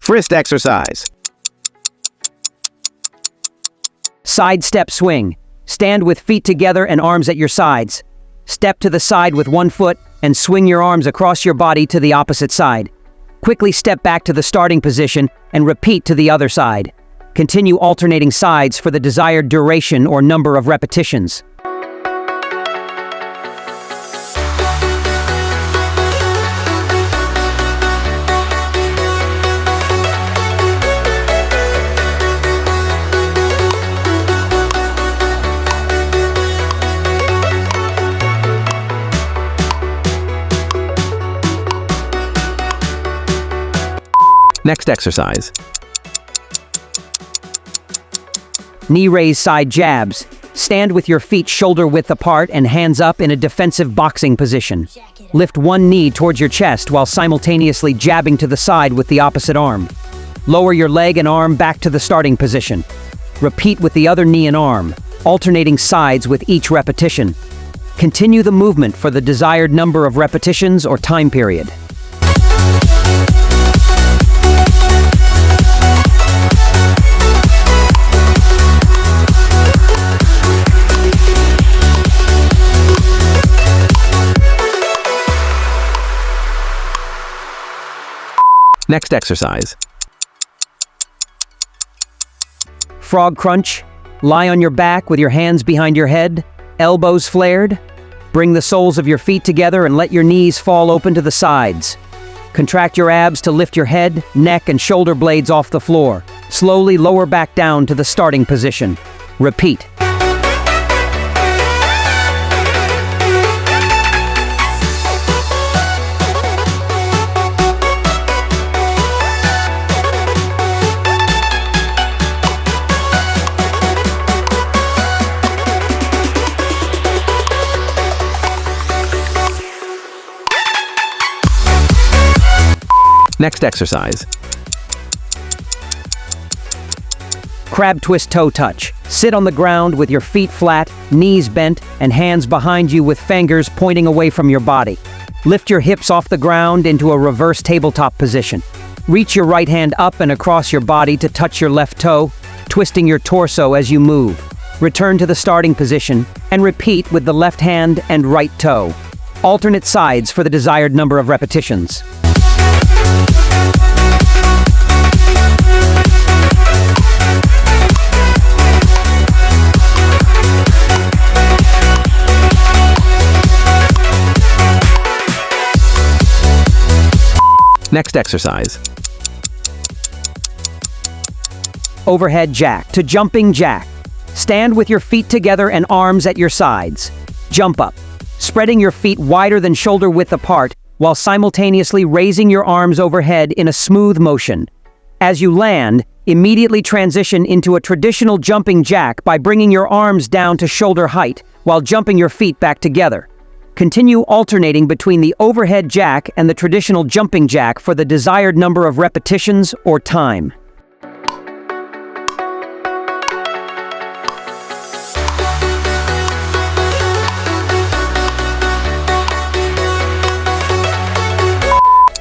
Wrist exercise. Side step swing. Stand with feet together and arms at your sides. Step to the side with one foot and swing your arms across your body to the opposite side. Quickly step back to the starting position and repeat to the other side. Continue alternating sides for the desired duration or number of repetitions. Next exercise. Knee raise side jabs. Stand with your feet shoulder width apart and hands up in a defensive boxing position. Lift one knee towards your chest while simultaneously jabbing to the side with the opposite arm. Lower your leg and arm back to the starting position. Repeat with the other knee and arm, alternating sides with each repetition. Continue the movement for the desired number of repetitions or time period. Next exercise. Frog crunch. Lie on your back with your hands behind your head, elbows flared. Bring the soles of your feet together and let your knees fall open to the sides. Contract your abs to lift your head, neck, and shoulder blades off the floor. Slowly lower back down to the starting position. Repeat. Next exercise. Crab twist toe touch. Sit on the ground with your feet flat, knees bent, and hands behind you with fingers pointing away from your body. Lift your hips off the ground into a reverse tabletop position. Reach your right hand up and across your body to touch your left toe, twisting your torso as you move. Return to the starting position and repeat with the left hand and right toe. Alternate sides for the desired number of repetitions. Next exercise. Overhead jack to jumping jack. Stand with your feet together and arms at your sides. Jump up, spreading your feet wider than shoulder width apart while simultaneously raising your arms overhead in a smooth motion. As you land, immediately transition into a traditional jumping jack by bringing your arms down to shoulder height while jumping your feet back together. Continue alternating between the overhead jack and the traditional jumping jack for the desired number of repetitions or time.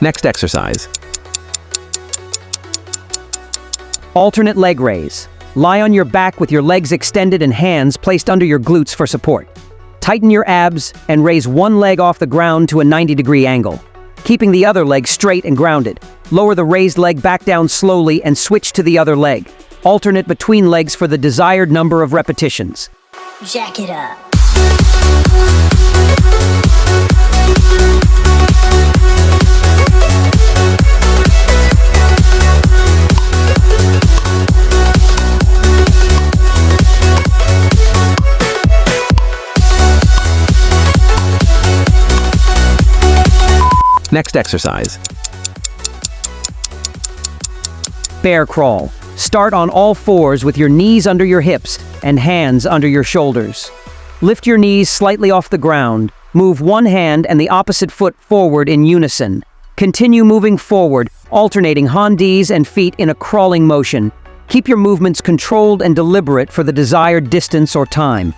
Next exercise. Alternate leg raise. Lie on your back with your legs extended and hands placed under your glutes for support. Tighten your abs and raise one leg off the ground to a 90-degree angle, keeping the other leg straight and grounded. Lower the raised leg back down slowly and switch to the other leg. Alternate between legs for the desired number of repetitions. Jack it up. Next exercise. Bear crawl. Start on all fours with your knees under your hips and hands under your shoulders. Lift your knees slightly off the ground. Move one hand and the opposite foot forward in unison. Continue moving forward, alternating hands and feet in a crawling motion. Keep your movements controlled and deliberate for the desired distance or time.